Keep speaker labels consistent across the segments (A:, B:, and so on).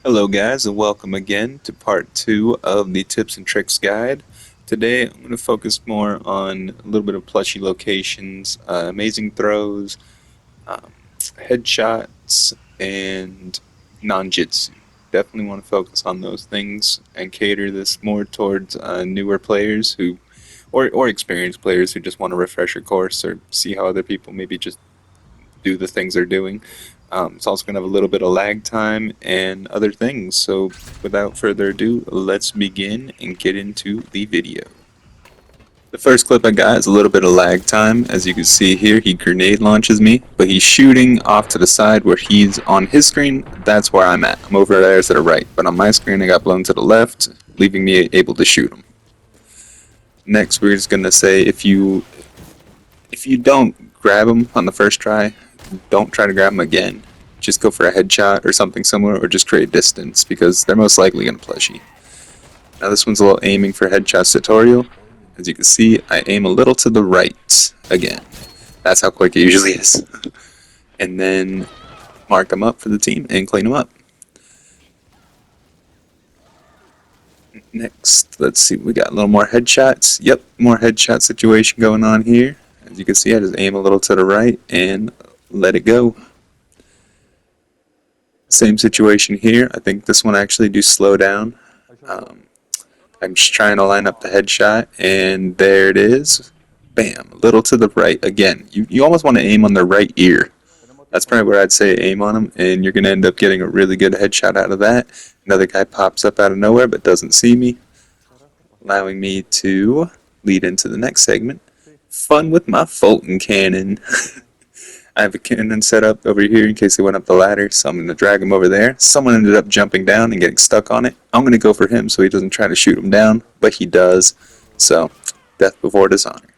A: Hello guys, and welcome again to part 2 of the tips and tricks guide. Today I'm going to focus more on a little bit of plushy locations, amazing throws, um, headshots, and non-jitsu. Definitely want to focus on those things and cater this more towards newer players or experienced players who just want a refresher course or see how other people maybe just do the things they're doing. It's also going to have a little bit of lag time and other things. So without further ado, let's begin and get into the video. The first clip I got is a little bit of lag time. As you can see here, he grenade launches me, but he's shooting off to the side where he's on his screen. That's where I'm at. I'm over there to the right, but on my screen I got blown to the left, leaving me able to shoot him. Next, we're just going to say if you don't grab him on the first try, don't try to grab him again. Just go for a headshot or something similar, or just create distance, because they're most likely going to plushy. Now this one's a little aiming for headshots tutorial. As you can see, I aim a little to the right again. That's how quick it usually is. And then mark them up for the team and clean them up. Next, let's see, we got a little more headshots. Yep, more headshot situation going on here. As you can see, I just aim a little to the right and let it go. Same situation here. I think this one actually do slow down. I'm just trying to line up the headshot, and there it is. Bam, a little to the right again. You almost want to aim on the right ear. That's probably where I'd say aim on him, and you're going to end up getting a really good headshot out of that. Another guy pops up out of nowhere but doesn't see me, allowing me to lead into the next segment. Fun with my Fulton cannon. I have a cannon set up over here in case he went up the ladder, so I'm going to drag him over there. Someone ended up jumping down and getting stuck on it. I'm going to go for him so he doesn't try to shoot him down, but he does. So, death before dishonor.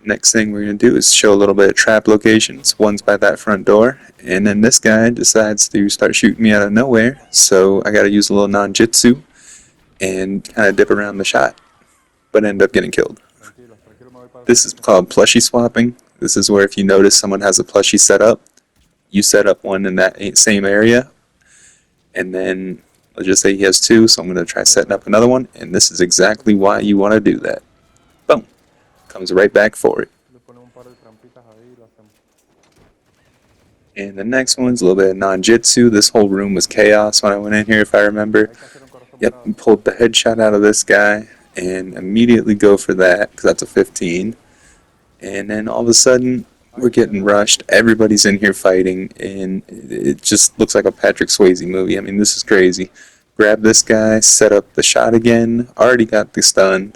A: Next thing we're going to do is show a little bit of trap locations. One's by that front door, and then this guy decides to start shooting me out of nowhere, so I got to use a little non-jitsu and kind of dip around the shot, but end up getting killed. This is called plushy swapping. This is where if you notice someone has a plushie set up, you set up one in that same area, and then let's just say he has two, so I'm going to try setting up another one, and this is exactly why you want to do that. Boom. Comes right back for it. And the next one's a little bit of non-jitsu. This whole room was chaos when I went in here, if I remember. Yep, pulled the headshot out of this guy and immediately go for that, because that's a 15. And then all of a sudden, we're getting rushed. Everybody's in here fighting, and it just looks like a Patrick Swayze movie. I mean, this is crazy. Grab this guy, set up the shot again, already got the stun,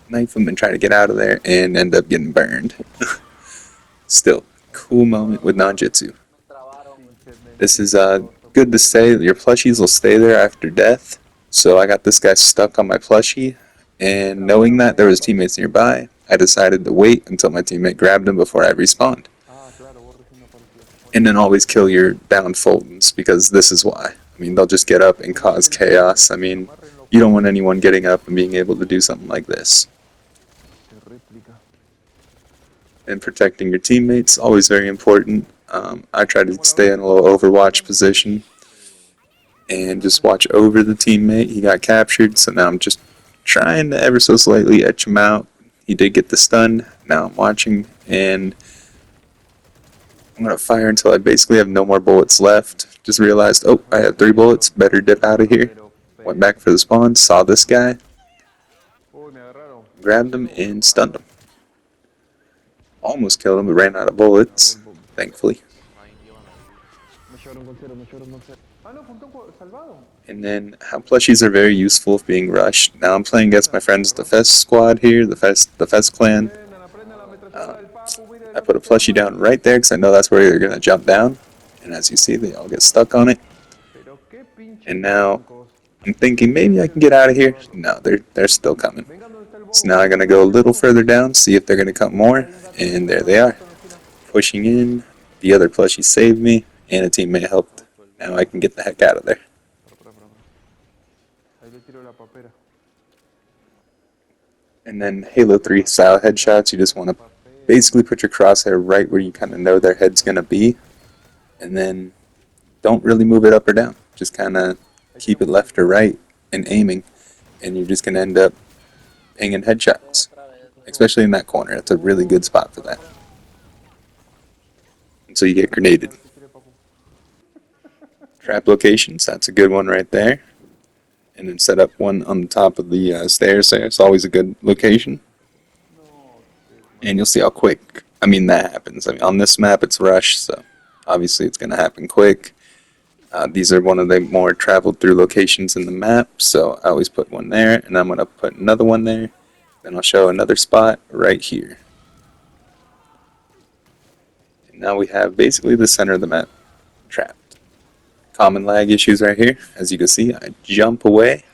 A: knife him and try to get out of there, and end up getting burned. Still, cool moment with non-jitsu. This is good to say that your plushies will stay there after death. So I got this guy stuck on my plushie, and knowing that there was teammates nearby, I decided to wait until my teammate grabbed him before I respawned. And then always kill your downed Fultons, because this is why. I mean, they'll just get up and cause chaos. I mean, you don't want anyone getting up and being able to do something like this. And protecting your teammates, always very important. I try to stay in a little overwatch position and just watch over the teammate. He got captured, so now I'm just trying to ever so slightly etch him out. He did get the stun. Now I'm watching, and I'm going to fire until I basically have no more bullets left. Just realized, oh, I have 3 bullets. Better dip out of here. Went back for the spawn, saw this guy, grabbed him, and stunned him. Almost killed him, but ran out of bullets, thankfully. And then how plushies are very useful if being rushed. Now I'm playing against my friends, the Fest squad here, the Fest clan. I put a plushie down right there because I know that's where they're going to jump down. And as you see, they all get stuck on it. And now I'm thinking maybe I can get out of here. No, they're still coming. So now I'm going to go a little further down, see if they're going to come more. And there they are. Pushing in. The other plushie saved me, and a teammate helped. Now I can get the heck out of there. And then Halo 3 style headshots, you just want to basically put your crosshair right where you kind of know their head's going to be. and then don't really move it up or down. Just kind of keep it left or right and aiming, and you're just going to end up pinging headshots, especially in that corner. It's a really good spot for that. And so you get grenaded. Trap locations, that's a good one right there. And then set up one on the top of the stairs there. It's always a good location. And you'll see how quick, that happens. On this map it's rush, so obviously it's going to happen quick. These are one of the more traveled through locations in the map, so I always put one there, and I'm going to put another one there. Then I'll show another spot right here. And now we have basically the center of the map trapped. Common lag issues right here. As you can see, I jump away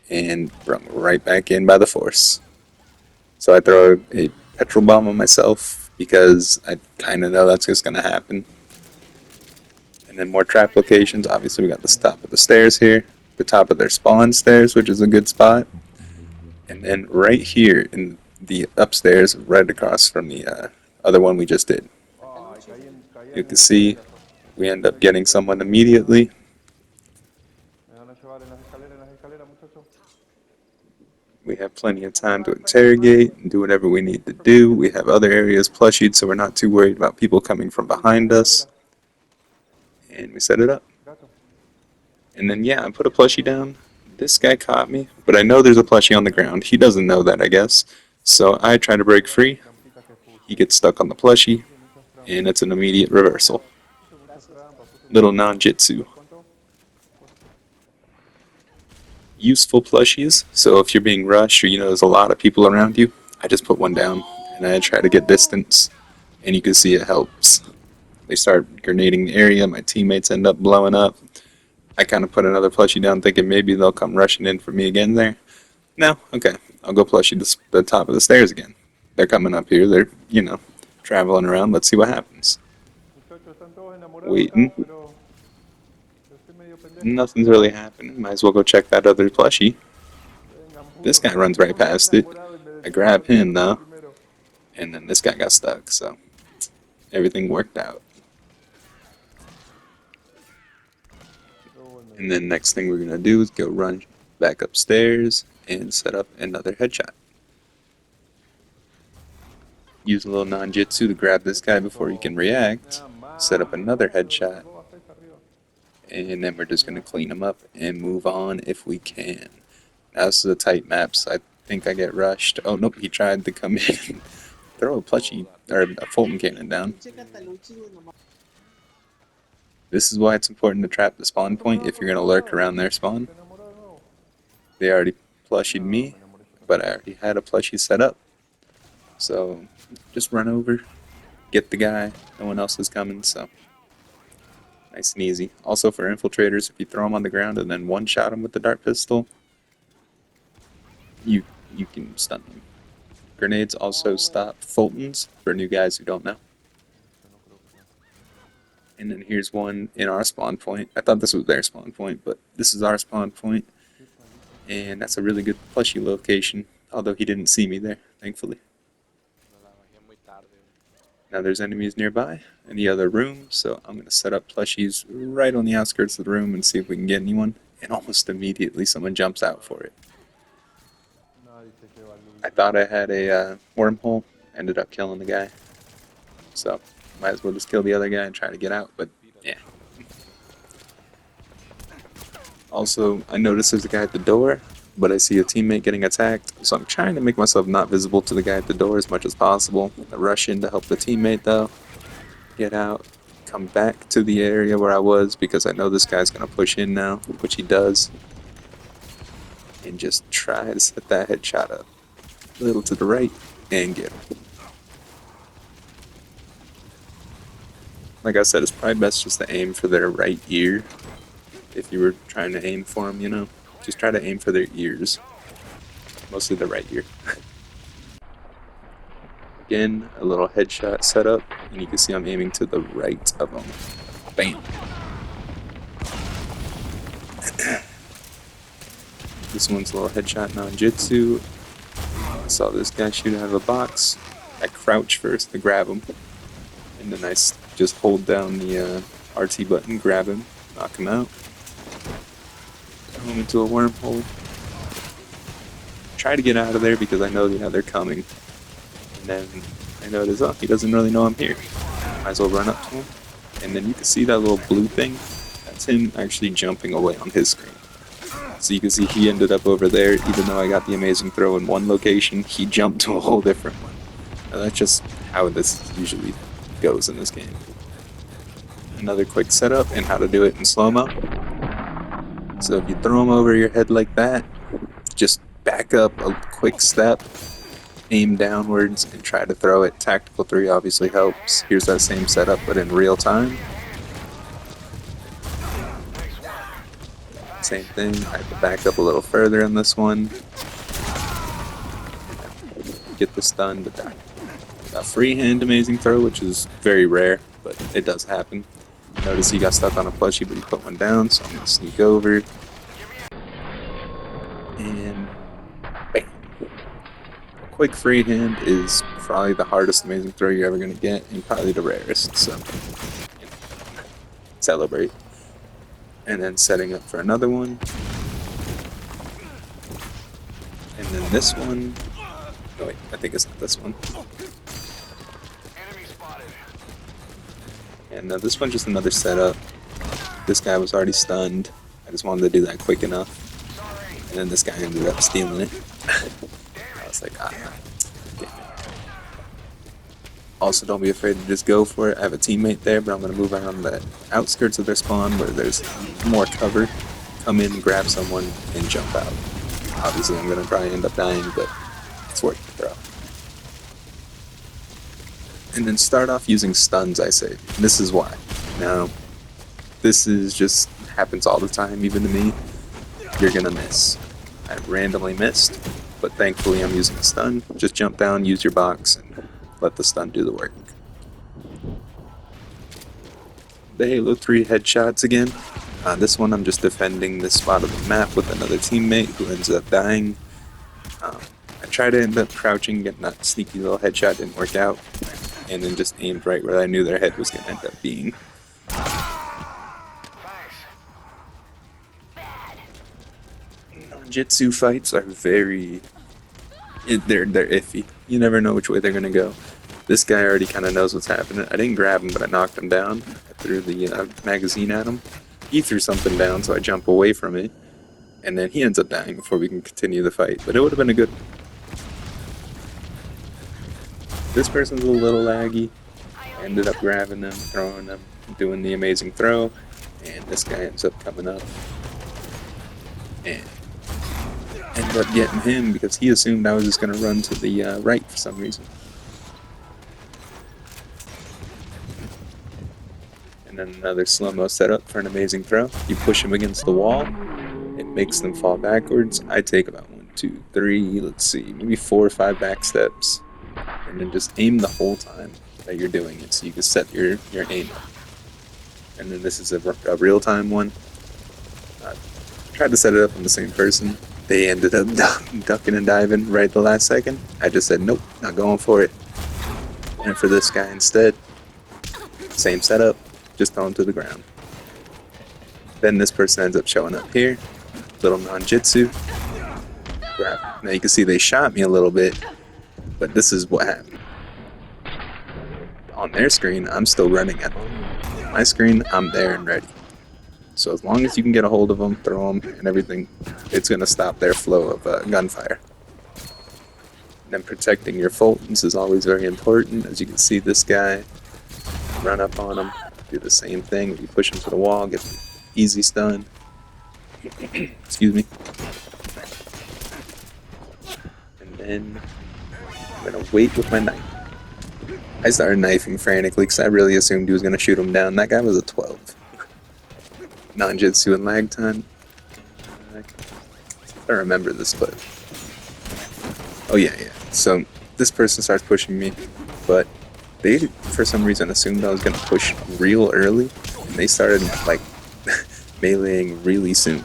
A: and bring right back in by the force. So I throw a petrol bomb on myself because I kind of know that's just going to happen. And then more trap locations. Obviously, we got the top of the stairs here, the top of their spawn stairs, which is a good spot. And then right here in the upstairs, right across from the other one we just did. You can see we end up getting someone immediately. We have plenty of time to interrogate and do whatever we need to do. We have other areas plushied, so we're not too worried about people coming from behind us. And we set it up. And then, yeah, I put a plushie down. This guy caught me, but I know there's a plushie on the ground. He doesn't know that, I guess. So I try to break free. He gets stuck on the plushie, and it's an immediate reversal. Little non-jitsu. Useful plushies, so if you're being rushed or there's a lot of people around you, I just put one down and I try to get distance, and you can see it helps. They start grenading the area, my teammates end up blowing up. I kind of put another plushie down thinking maybe they'll come rushing in for me again there. No, okay, I'll go plushie the top of the stairs again. They're coming up here, they're, traveling around, let's see what happens. Waiting. Nothing's really happening. Might as well go check that other plushie. This guy runs right past it. I grab him though, and then this guy got stuck, so everything worked out. And then next thing we're gonna do is go run back upstairs and set up another headshot. Use a little non-jitsu to grab this guy before he can react. Set up another headshot. And then we're just going to clean them up and move on if we can. Now this is a tight map, so I think I get rushed. Oh, nope, he tried to come in. Throw a plushie, or a Fulton cannon down. This is why it's important to trap the spawn point if you're going to lurk around their spawn. They already plushied me, but I already had a plushie set up. So, just run over, get the guy, no one else is coming, so... Nice and easy. Also for infiltrators, if you throw them on the ground and then one-shot them with the dart pistol, you can stun them. Grenades also stop Fultons for new guys who don't know. And then here's one in our spawn point. I thought this was their spawn point, but this is our spawn point. And that's a really good plushie location, although he didn't see me there, thankfully. Now there's enemies nearby in the other room, so I'm going to set up plushies right on the outskirts of the room and see if we can get anyone. And almost immediately someone jumps out for it. I thought I had a wormhole, ended up killing the guy. So might as well just kill the other guy and try to get out, but yeah. Also, I noticed there's a guy at the door, but I see a teammate getting attacked, so I'm trying to make myself not visible to the guy at the door as much as possible. I rush in to help the teammate though, get out, come back to the area where I was because I know this guy's going to push in now, which he does, and just try to set that headshot up a little to the right and get him. Like I said, it's probably best just to aim for their right ear if you were trying to aim for them, Just try to aim for their ears. Mostly the right ear. Again, a little headshot setup, and you can see I'm aiming to the right of them. Bam! This one's a little headshot non-jitsu. I saw this guy shoot out of a box. I crouch first to grab him, and then I just hold down the RT button, grab him, knock him out, throw him into a wormhole. Try to get out of there because I know they're coming. And then I notice, oh, he doesn't really know I'm here. Might as well run up to him. And then you can see that little blue thing. That's him actually jumping away on his screen. So you can see he ended up over there. Even though I got the amazing throw in one location, he jumped to a whole different one. Now that's just how this usually goes in this game. Another quick setup and how to do it in slow-mo. So if you throw him over your head like that, just back up a quick step, aim downwards, and try to throw it. Tactical 3 obviously helps. Here's that same setup, but in real time. Same thing. I have to back up a little further on this one. Get the stun, but that a freehand amazing throw, which is very rare, but it does happen. Notice he got stuck on a plushie, but he put one down, so I'm gonna sneak over. And bam. A quick freehand is probably the hardest amazing throw you're ever gonna get, and probably the rarest, so celebrate. And then setting up for another one. And then this one. Oh wait, I think it's not this one. And this one's just another setup. This guy was already stunned. I just wanted to do that quick enough. And then this guy ended up stealing it. I was like, ah, damn it. Also, don't be afraid to just go for it. I have a teammate there, but I'm going to move around the outskirts of their spawn where there's more cover. Come in, grab someone, and jump out. Obviously, I'm going to probably end up dying, but it's worth the throw. And then start off using stuns, I say. And this is why. Now, this is just happens all the time, even to me. You're gonna miss. I randomly missed, but thankfully I'm using a stun. Just jump down, use your box, and let the stun do the work. The Halo 3 headshots again. This one I'm just defending this spot of the map with another teammate who ends up dying. I tried to end up crouching, getting that sneaky little headshot, didn't work out. And then just aimed right where I knew their head was going to end up being. Non-jitsu fights are very... They're iffy. You never know which way they're going to go. This guy already kind of knows what's happening. I didn't grab him, but I knocked him down. I threw the magazine at him. He threw something down, so I jump away from it. And then he ends up dying before we can continue the fight. But it would have been a good... This person's a little laggy. I ended up grabbing them, throwing them, doing the amazing throw, and this guy ends up coming up and ended up getting him because he assumed I was just going to run to the right for some reason. And then another slow-mo setup for an amazing throw. You push him against the wall, it makes them fall backwards. I take about 1, 2, 3, let's see, maybe 4 or 5 back steps. And then just aim the whole time that you're doing it, so you can set your aim up. And then this is a real-time one. Tried to set it up on the same person. They ended up ducking and diving right at the last second. I just said, nope, not going for it. And for this guy instead, same setup, just throw him to the ground. Then this person ends up showing up here. Little non-jitsu. Grab. Now you can see they shot me a little bit. But this is what happened. On their screen, I'm still running at them. On my screen, I'm there and ready. So as long as you can get a hold of them, throw them, and everything, it's going to stop their flow of gunfire. And then protecting your Fultons is always very important. As you can see, this guy, run up on him, do the same thing. You push him to the wall, get the easy stun. Excuse me. And then I'm going to wait with my knife. I started knifing frantically because I really assumed he was going to shoot him down. That guy was a 12. Non-jitsu and lag time. I remember this, but... Oh yeah. So this person starts pushing me, but they, for some reason, assumed I was going to push real early, and they started, like, meleeing really soon.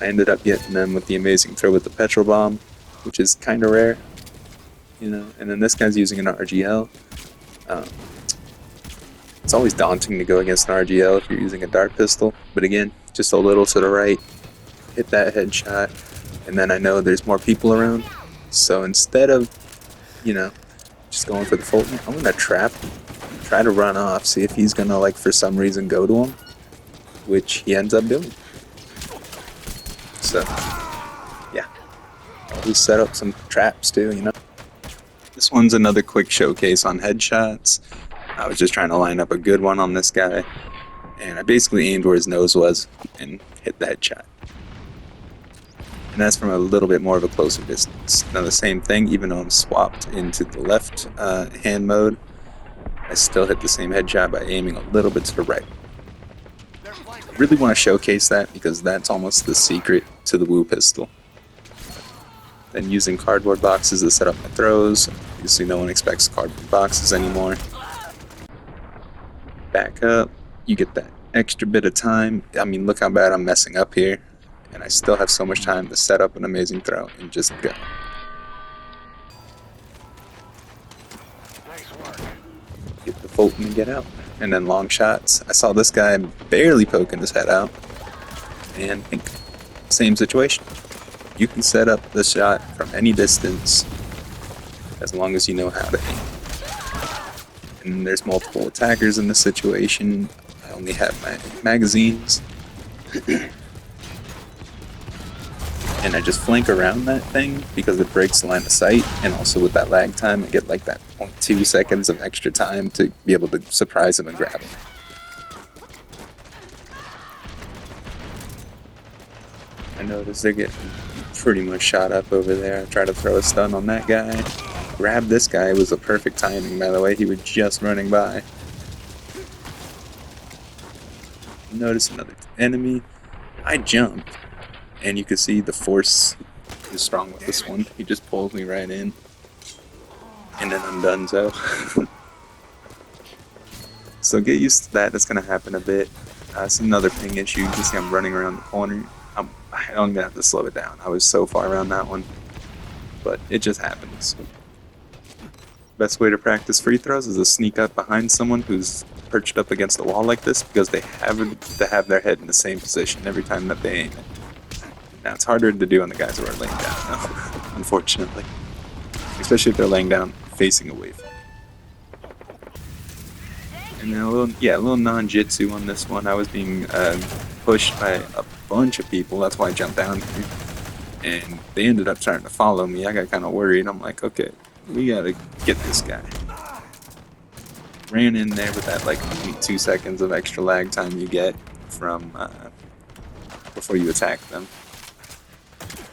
A: I ended up getting them with the amazing throw with the petrol bomb, which is kind of rare. You know, and then this guy's using an RGL. It's always daunting to go against an RGL if you're using a dart pistol, but again, just a little to the right, hit that headshot, and then I know there's more people around, so instead of, you know, just going for the Fulton, I'm gonna trap him, try to run off, see if he's gonna, like, for some reason go to him, which he ends up doing. So, yeah, always set up some traps too, you know. This one's another quick showcase on headshots. I was just trying to line up a good one on this guy, and I basically aimed where his nose was and hit the headshot. And that's from a little bit more of a closer distance. Now the same thing, even though I'm swapped into the left hand mode, I still hit the same headshot by aiming a little bit to the right. I really want to showcase that because that's almost the secret to the Woo pistol. Then using cardboard boxes to set up my throws. Obviously no one expects cardboard boxes anymore. Back up, you get that extra bit of time. I mean, look how bad I'm messing up here, and I still have so much time to set up an amazing throw and just go. Get the Fulton and get out. And then long shots. I saw this guy barely poking his head out, and I think same situation. You can set up the shot from any distance as long as you know how to aim. And there's multiple attackers in this situation. I only have my magazines. And I just flank around that thing because it breaks the line of sight, and also with that lag time I get like that 0.2 seconds of extra time to be able to surprise him and grab him. I noticed they're getting pretty much shot up over there. I try to throw a stun on that guy. Grab this guy. It was a perfect timing, by the way. He was just running by. Notice another enemy. I jumped, and you can see the force is strong with this one. He just pulls me right in, and then I'm done. So get used to that. That's gonna happen a bit. It's another ping issue. You can see I'm running around the corner. I don't even have to slow it down. I was so far around that one, but it just happens. Best way to practice free throws is to sneak up behind someone who's perched up against the wall like this, because they have to have their head in the same position every time that they aim it. Now it's harder to do on the guys who are laying down now, unfortunately. Especially if they're laying down facing away from you. And then a little non-jitsu on this one. I was being pushed by a bunch of people, that's why I jumped down here. And they ended up starting to follow me. I got kind of worried. I'm like, okay, we gotta get this guy. Ran in there with that like 2 seconds of extra lag time you get from before you attack them.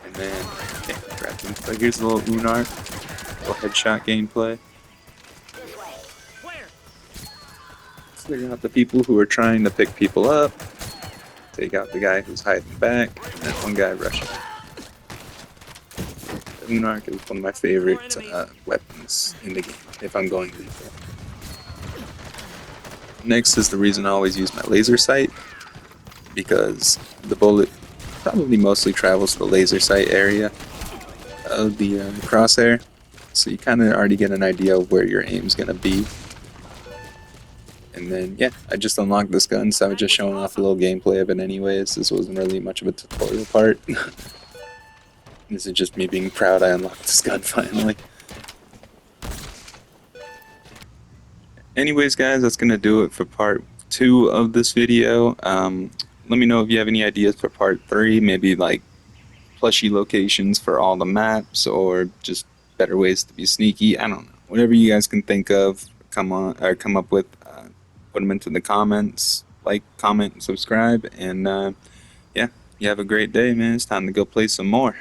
A: And then, yeah, grabbed him. So here's a little Unar, little headshot gameplay. Clear out the people who are trying to pick people up. Take out the guy who's hiding back, and then one guy rushing. Unark is one of my favorite weapons in the game, if I'm going lethal. Next is the reason I always use my laser sight, because the bullet probably mostly travels to the laser sight area of the crosshair, so you kind of already get an idea of where your aim's going to be. And then, yeah, I just unlocked this gun, so I was just showing off a little gameplay of it anyways. This wasn't really much of a tutorial part. This is just me being proud I unlocked this gun finally. Anyways, guys, that's going to do it for part 2 of this video. Let me know if you have any ideas for part 3, maybe like plushy locations for all the maps, or just better ways to be sneaky. I don't know. Whatever you guys can think of, come up with. Put them into the comments. Like, comment, and subscribe, and yeah, you have a great day, man. It's time to go play some more.